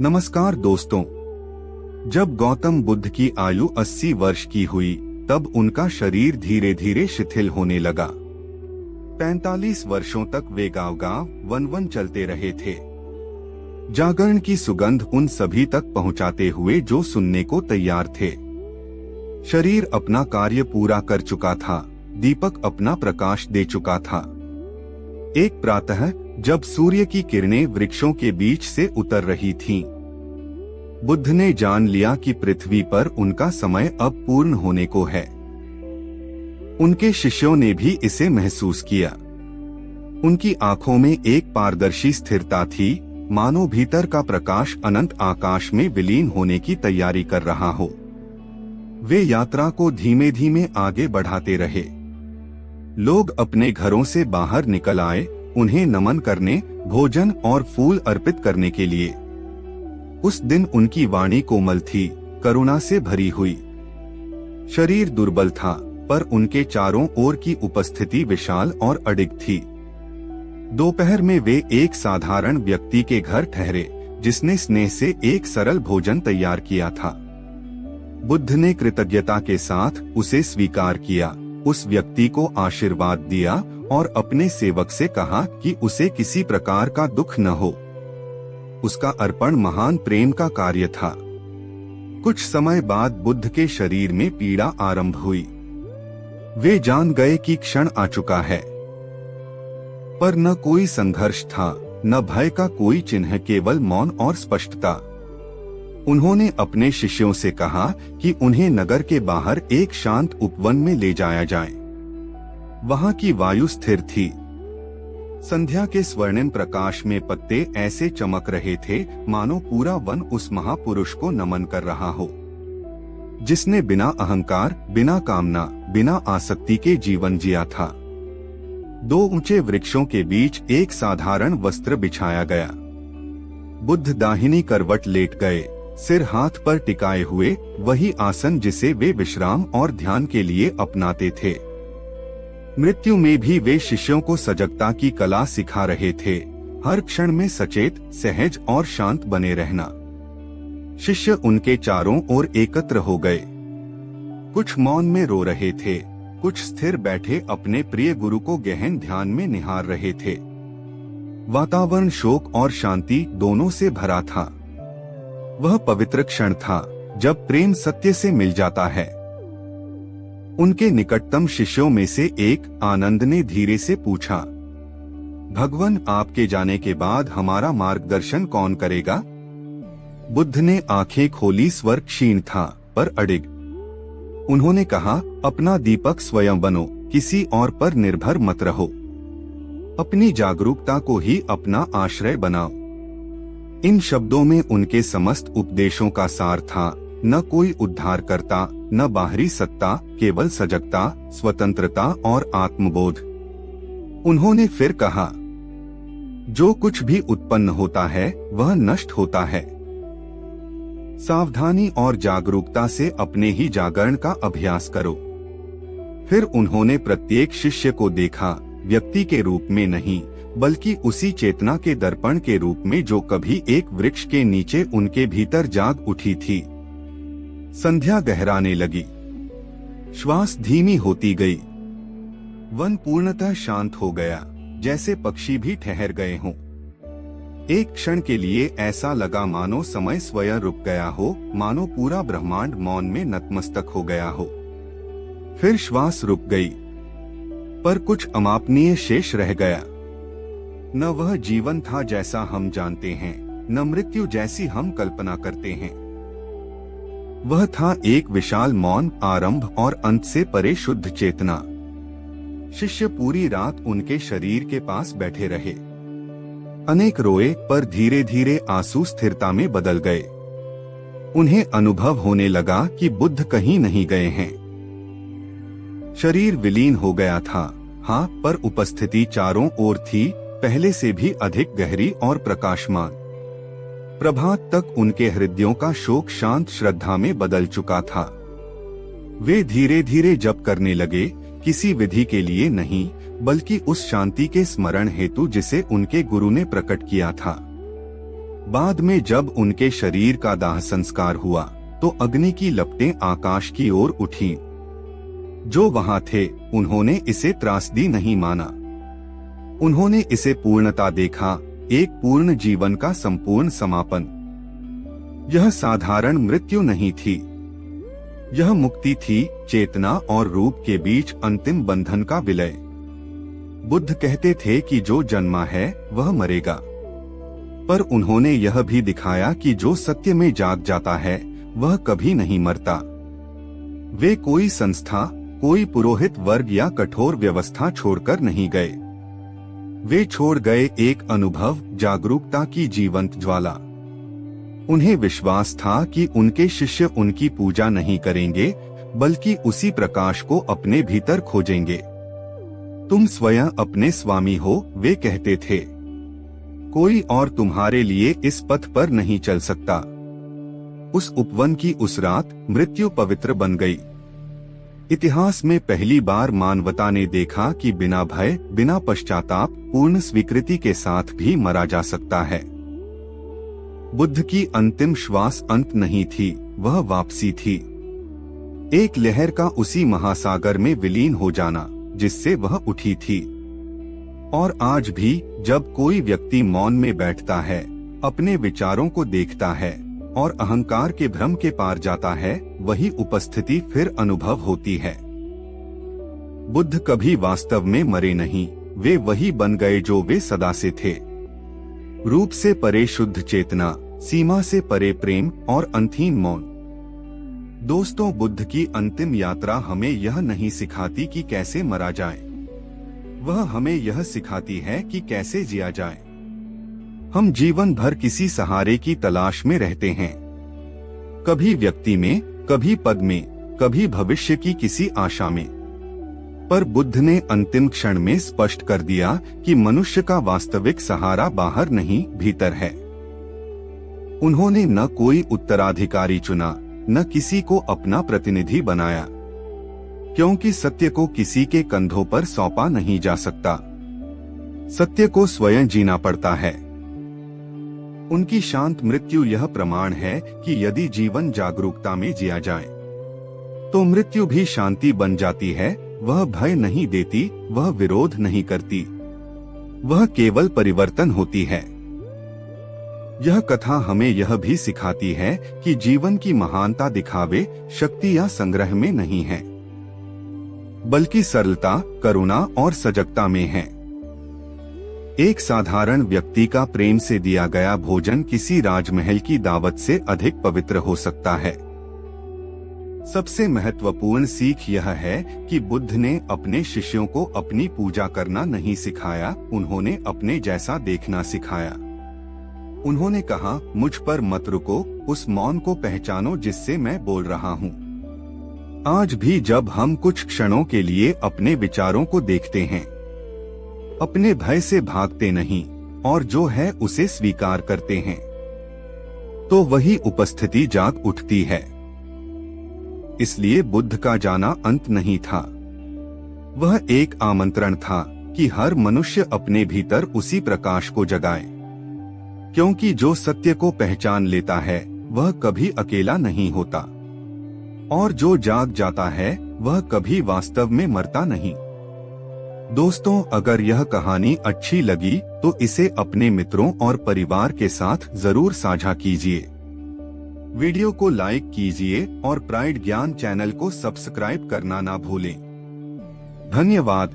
नमस्कार दोस्तों। जब गौतम बुद्ध की आयु 80 वर्ष की हुई तब उनका शरीर धीरे धीरे शिथिल होने लगा। 45 वर्षों तक वे गांव-गांव वन-वन चलते रहे थे, जागरण की सुगंध उन सभी तक पहुंचाते हुए जो सुनने को तैयार थे। शरीर अपना कार्य पूरा कर चुका था, दीपक अपना प्रकाश दे चुका था। एक प्रातः जब सूर्य की किरणें वृक्षों के बीच से उतर रही थीं, बुद्ध ने जान लिया कि पृथ्वी पर उनका समय अब पूर्ण होने को है। उनके शिष्यों ने भी इसे महसूस किया। उनकी आंखों में एक पारदर्शी स्थिरता थी, मानो भीतर का प्रकाश अनंत आकाश में विलीन होने की तैयारी कर रहा हो। वे यात्रा को धीमे धीमे आगे बढ़ाते रहे। लोग अपने घरों से बाहर निकल आए, उन्हें नमन करने, भोजन और फूल अर्पित करने के लिए। उस दिन उनकी वाणी कोमल थी, करुणा से भरी हुई। शरीर दुर्बल था, पर उनके चारों ओर की उपस्थिति विशाल और अडिग थी। दोपहर में वे एक साधारण व्यक्ति के घर ठहरे, जिसने स्नेह से एक सरल भोजन तैयार किया था। बुद्ध ने कृतज्ञता के साथ उसे स्वीकार किया, उस व्यक्ति को आशीर्वाद दिया और अपने सेवक से कहा कि उसे किसी प्रकार का दुख न हो। उसका अर्पण महान प्रेम का कार्य था। कुछ समय बाद बुद्ध के शरीर में पीड़ा आरंभ हुई। वे जान गए कि क्षण आ चुका है, पर न कोई संघर्ष था, न भय का कोई चिन्ह, केवल मौन और स्पष्टता। उन्होंने अपने शिष्यों से कहा कि उन्हें नगर के बाहर एक शांत उपवन में ले जाया जाए। वहां की वायु स्थिर थी। संध्या के स्वर्णिम प्रकाश में पत्ते ऐसे चमक रहे थे मानो पूरा वन उस महापुरुष को नमन कर रहा हो, जिसने बिना अहंकार, बिना कामना, बिना आसक्ति के जीवन जिया था। दो ऊंचे वृक्षों के बीच एक साधारण वस्त्र बिछाया गया। बुद्ध दाहिनी करवट लेट गए, सिर हाथ पर टिकाए हुए, वही आसन जिसे वे विश्राम और ध्यान के लिए अपनाते थे। मृत्यु में भी वे शिष्यों को सजगता की कला सिखा रहे थे, हर क्षण में सचेत, सहज और शांत बने रहना। शिष्य उनके चारों ओर एकत्र हो गए। कुछ मौन में रो रहे थे, कुछ स्थिर बैठे अपने प्रिय गुरु को गहन ध्यान में निहार रहे थे। वातावरण शोक और शांति दोनों से भरा था। वह पवित्र क्षण था जब प्रेम सत्य से मिल जाता है। उनके निकटतम शिष्यों में से एक, आनंद ने धीरे से पूछा, भगवान, आपके जाने के बाद हमारा मार्गदर्शन कौन करेगा? बुद्ध ने आंखें खोली, स्वर क्षीण था पर अडिग। उन्होंने कहा, अपना दीपक स्वयं बनो, किसी और पर निर्भर मत रहो। अपनी जागरूकता को ही अपना आश्रय बनाओ। इन शब्दों में उनके समस्त उपदेशों का सार था, न कोई उद्धार करता, न बाहरी सत्ता, केवल सजगता, स्वतंत्रता और आत्मबोध। उन्होंने फिर कहा, जो कुछ भी उत्पन्न होता है वह नष्ट होता है। सावधानी और जागरूकता से अपने ही जागरण का अभ्यास करो। फिर उन्होंने प्रत्येक शिष्य को देखा, व्यक्ति के रूप में नहीं, बल्कि उसी चेतना के दर्पण के रूप में जो कभी एक वृक्ष के नीचे उनके भीतर जाग उठी थी। संध्या गहराने लगी, श्वास धीमी होती गई। वन पूर्णतः शांत हो गया, जैसे पक्षी भी ठहर गए हों। एक क्षण के लिए ऐसा लगा मानो समय स्वयं रुक गया हो, मानो पूरा ब्रह्मांड मौन में नतमस्तक हो गया हो। फिर श्वास रुक गई, पर कुछ अमापनीय शेष रह गया। न वह जीवन था जैसा हम जानते हैं, न मृत्यु जैसी हम कल्पना करते हैं। वह था एक विशाल मौन, आरंभ और अंत से परे शुद्ध चेतना। शिष्य पूरी रात उनके शरीर के पास बैठे रहे। अनेक रोए, पर धीरे धीरे आंसू स्थिरता में बदल गए। उन्हें अनुभव होने लगा कि बुद्ध कहीं नहीं गए हैं। शरीर विलीन हो गया था, हाँ, पर उपस्थिति चारों ओर थी, पहले से भी अधिक गहरी और प्रकाशमान। प्रभात तक उनके हृदयों का शोक शांत श्रद्धा में बदल चुका था। वे धीरे धीरे जप करने लगे, किसी विधि के लिए नहीं, बल्कि उस शांति के स्मरण हेतु जिसे उनके गुरु ने प्रकट किया था। बाद में जब उनके शरीर का दाह संस्कार हुआ तो अग्नि की लपटें आकाश की ओर उठीं। जो वहां थे उन्होंने इसे त्रासदी नहीं माना। उन्होंने इसे पूर्णता देखा, एक पूर्ण जीवन का संपूर्ण समापन। यह साधारण मृत्यु नहीं थी, यह मुक्ति थी, चेतना और रूप के बीच अंतिम बंधन का विलय। बुद्ध कहते थे कि जो जन्मा है वह मरेगा, पर उन्होंने यह भी दिखाया कि जो सत्य में जाग जाता है वह कभी नहीं मरता। वे कोई संस्था, कोई पुरोहित वर्ग या कठोर व्यवस्था छोड़कर नहीं गए। वे छोड़ गए एक अनुभव, जागरूकता की जीवंत ज्वाला। उन्हें विश्वास था कि उनके शिष्य उनकी पूजा नहीं करेंगे, बल्कि उसी प्रकाश को अपने भीतर खोजेंगे। तुम स्वयं अपने स्वामी हो, वे कहते थे। कोई और तुम्हारे लिए इस पथ पर नहीं चल सकता। उस उपवन की उस रात मृत्यु पवित्र बन गई। इतिहास में पहली बार मानवता ने देखा कि बिना भय, बिना पश्चाताप, पूर्ण स्वीकृति के साथ भी मरा जा सकता है। बुद्ध की अंतिम श्वास अंत नहीं थी, वह वापसी थी। एक लहर का उसी महासागर में विलीन हो जाना जिससे वह उठी थी। और आज भी जब कोई व्यक्ति मौन में बैठता है, अपने विचारों को देखता है और अहंकार के भ्रम के पार जाता है, वही उपस्थिति फिर अनुभव होती है। बुद्ध कभी वास्तव में मरे नहीं, वे वही बन गए जो वे सदा से थे। रूप से परे शुद्ध चेतना, सीमा से परे प्रेम और अनथीन मौन। दोस्तों, बुद्ध की अंतिम यात्रा हमें यह नहीं सिखाती कि कैसे मरा जाए, वह हमें यह सिखाती है कि कैसे जिया जाए। हम जीवन भर किसी सहारे की तलाश में रहते हैं, कभी व्यक्ति में, कभी पद में, कभी भविष्य की किसी आशा में। पर बुद्ध ने अंतिम क्षण में स्पष्ट कर दिया कि मनुष्य का वास्तविक सहारा बाहर नहीं, भीतर है। उन्होंने न कोई उत्तराधिकारी चुना, न किसी को अपना प्रतिनिधि बनाया, क्योंकि सत्य को किसी के कंधों पर सौंपा नहीं जा सकता। सत्य को स्वयं जीना पड़ता है। उनकी शांत मृत्यु यह प्रमाण है कि यदि जीवन जागरूकता में जिया जाए तो मृत्यु भी शांति बन जाती है। वह भय नहीं देती, वह विरोध नहीं करती, वह केवल परिवर्तन होती है। यह कथा हमें यह भी सिखाती है कि जीवन की महानता दिखावे, शक्ति या संग्रह में नहीं है, बल्कि सरलता, करुणा और सजगता में है। एक साधारण व्यक्ति का प्रेम से दिया गया भोजन किसी राजमहल की दावत से अधिक पवित्र हो सकता है। सबसे महत्वपूर्ण सीख यह है कि बुद्ध ने अपने शिष्यों को अपनी पूजा करना नहीं सिखाया, उन्होंने अपने जैसा देखना सिखाया। उन्होंने कहा, मुझ पर मत रुको, उस मौन को पहचानो जिससे मैं बोल रहा हूँ। आज भी जब हम कुछ क्षणों के लिए अपने विचारों को देखते हैं, अपने भय से भागते नहीं और जो है उसे स्वीकार करते हैं, तो वही उपस्थिति जाग उठती है। इसलिए बुद्ध का जाना अंत नहीं था, वह एक आमंत्रण था कि हर मनुष्य अपने भीतर उसी प्रकाश को जगाए, क्योंकि जो सत्य को पहचान लेता है वह कभी अकेला नहीं होता, और जो जाग जाता है वह कभी वास्तव में मरता नहीं। दोस्तों, अगर यह कहानी अच्छी लगी तो इसे अपने मित्रों और परिवार के साथ जरूर साझा कीजिए। वीडियो को लाइक कीजिए और प्राइड ज्ञान चैनल को सब्सक्राइब करना ना भूलें। धन्यवाद।